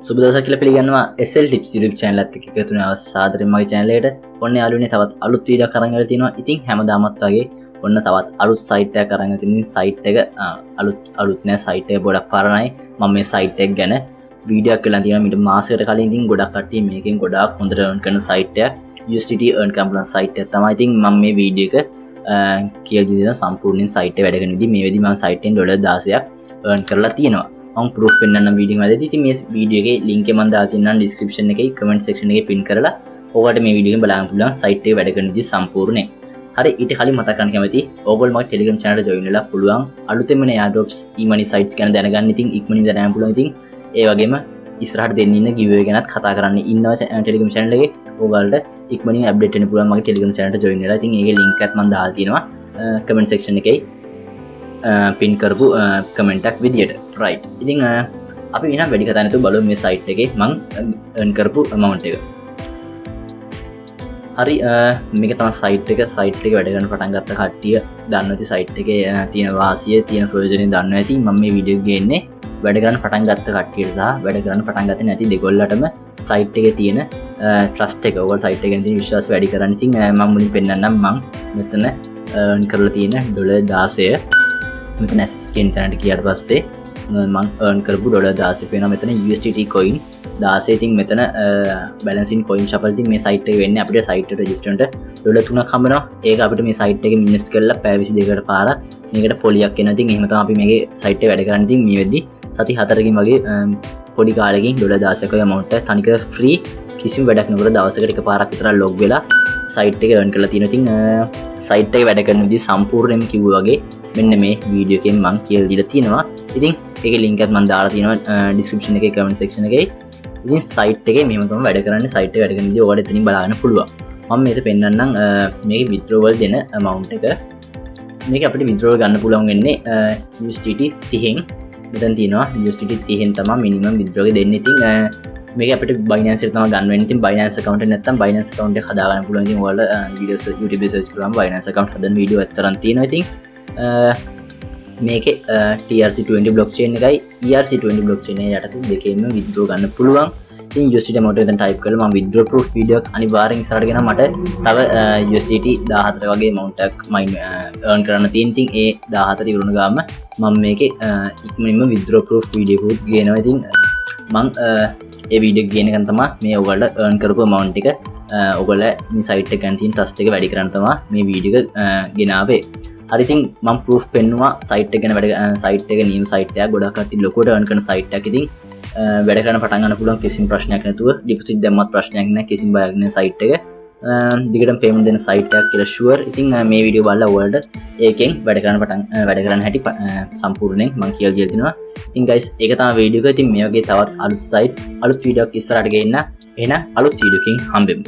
සුබ දවසක් කියලා පිළිගන්නවා SL Tips YouTube channel එකත් එක්ක එකතු වෙන අවස්ථාවෙන් මගේ channel එකට ඔන්න යාළුවනේ තවත් අලුත් වීඩියෝ එකක් අරන් තියෙනවා. ඉතින් හැමදාමත් වගේ ඔන්න තවත් අලුත් site එකක් අරන් තියෙනවා. site එක අලුත් නෑ site එක ගොඩක් පරණයි. මම මේ site එක ගැන වීඩියෝ එකක් කරලා තියෙනවා. මීට මාසයකට කලින් ඉතින් ගොඩක් කට්ටිය මේකෙන් ගොඩාක් හොඳට earn කරන site එකක්. usdt earn කරන site එකක් තමයි. ඉතින් මම මේ වීඩියෝ එක කියලා දෙනවා සම්පූර්ණයෙන් site එක වැඩ කරන විදිහ. මේ වෙලෙදි මම site එකෙන් $10,000ක් earn කරලා තියෙනවා. මම proof පෙන්නන්න වීඩියෝ එකේ ඉතින් මේ වීඩියෝ එකේ link එක මම දාලා තියෙනවා description එකේ comment section එකේ pin කරලා ඔයාලට මේ වීඩියෝ එක බලන්න පුළුවන් site එක වැඩ කරන විදිහ සම්පූර්ණයෙන්. හරි ඊට කලින් මතක් කරන්න කැමතියි ඔයගොල්ලෝ මගේ Telegram channel එකට join වෙලා පුළුවන් අලුතෙන්ම එන airdrops emoney sites ගැන දැනගන්න. ඉතින් ඉක්මනින් දැනගන්න පුළුවන්. ඉතින් ඒ වගේම ඉස්සරහට දෙන්න ඉන්න giveaway ගැනත් කතා කරන්න ඉන්නවා Telegram channel එකේ. ඔයාලට ඉක්මනින් update වෙන්න පුළුවන් මගේ Telegram channel එකට join වෙලා. ඉතින් ඒකේ link එකත් මම දාලා තියෙනවා comment section එකේ pin කරපු comment එකක් විදියට. right. ඉතින් අපි වෙන වැඩි කතා නැතුව බලමු මේ site එකේ මම earn කරපු amount එක. හරි මේක තමයි site එක. site එක වැඩ ගන්න පටන් ගත්ත කට්ටිය දන්නවා ඇති site එකේ තියෙන වාසිය තියෙන ප්‍රයෝජනෙ දන්නවා ඇති. මම මේ වීඩියෝ එක ගේන්නේ වැඩ ගන්න පටන් ගත්ත කට්ටියට සහ වැඩ කරන්න පටන් ගත්තේ නැති දෙගොල්ලටම site එකේ තියෙන trust එක ඔයගොල්ලෝ site එක ගැන තියෙන විශ්වාසය වැඩි කරන්න. ඉතින් මම මුලින් පෙන්නන්නම් මම මෙතන earn කරලා තියෙන $16 මෙතන assist කියන තැනට ගියාට පස්සේ මම earn කරපු $16 වෙනවා. මෙතන usdt coin 16. ඉතින් මෙතන balance in coin shuffle ඉතින් මේ site එක වෙන්නේ අපිට site එකට register වෙන්න $3ක් හම්බ වෙනවා. ඒක අපිට මේ site එකෙන් invest කරලා පැය 22කට පාරක් මේකට පොලියක් එනවා. ඉතින් එහෙම තමයි අපි මේකේ site එක වැඩ කරන්නේ. ඉතින් මේ වෙද්දි සති 4කින් වගේ පොඩි කාලෙකින් $16ක amount එක තනිකර free කිසිම වැඩක් නොකර දවසකට එකපාරක් විතර log වෙලා site එක earn කරලා තියෙනවා. ඉතින් site එක වැඩ කරන විදිහ සම්පූර්ණයෙන්ම කිව්වා වගේ මෙන්න මේ වීඩියෝ එකෙන් මම කියලා දීලා තියෙනවා. ඉතින් ඒකේ link එකත් මම දාලා තියෙනවා description එකේ comment section එකේ. ඉතින් site එකේ මෙහෙම තමයි වැඩ කරන්නේ. site එක වැඩ කරන විදිහ ඔයාලට එතනින් බලන්න පුළුවන්. මම මේක පෙන්නන්නම් මේකේ withdrawal දෙන amount එක. මේක අපිට withdrawal ගන්න පුළුවන් වෙන්නේ usdt 30න්. මෙතන තියෙනවා usdt 30න් තමයි minimum withdrawal එක දෙන්නේ. ඉතින් මේක අපිට Binance එක තමයි ගන්න වෙන්නේ. ඉතින් Binance account එක නැත්නම් Binance account එක හදා ගන්න පුළුවන්. ඉතින් ඔයාලා videos YouTube එකේ search කරාම Binance account හදන වීඩියෝ අතරන් තියෙනවා. ඉතින් මේකේ TRC20 blockchain එකයි ERC20 blockchain එක යටතේ දෙකේම withdraw ගන්න පුළුවන්. ඉතින් USDT amount එක දැන් type කරලා මම withdraw proof video එක අනිවාර්යෙන් ඉස්සරහට ගෙනා මට තව USDT 14 වගේ amount එකක් මම earn කරන්න තියෙන. ඉතින් ඒ 14 ඉවරුණ ගාම මම මේකේ ඉක්මනින්ම withdraw proof video එකක් ගේනවා. ඉතින් මම ඒ වීඩියෝ එක ගේන එක තමයි මේ ඔයගොල්ලෝ earn කරපු amount එක ඔයගොල්ලෝ මේ site එක ගැන තියෙන trust එක වැඩි කරන්න තමයි මේ වීඩියෝ එක ගෙනාවේ. හරි ඉතින් මම proof පෙන්නුවා site එක ගැන site එක new site එකක් ගොඩක් කට්ටිය ලොකුවට earn කරන site එකක්. ඉතින් වැඩ කරන්න පටන් ගන්න පුළුවන් කිසිම ප්‍රශ්නයක් නැතුව deposit දැම්මත් ප්‍රශ්නයක් නැහැ. කිසිම බයක් නැහැ site එක. දිගටම payment දෙන site එකක් කියලා sure. ඉතින් මේ වීඩියෝ බලලා ඔයාලට ඒකෙන් වැඩ කරන්න හැටි සම්පූර්ණයෙන් මම කියලා දීලා තිනවා. ඉතින් guys ඒක තමයි වීඩියෝ එක. ඉතින් මේ වගේ තවත් අලුත් site අලුත් වීඩියෝ එකක් ඉස්සරහට ගෙන්න. එහෙනම් අලුත් වීඩියෝ එකකින් හම්බෙමු.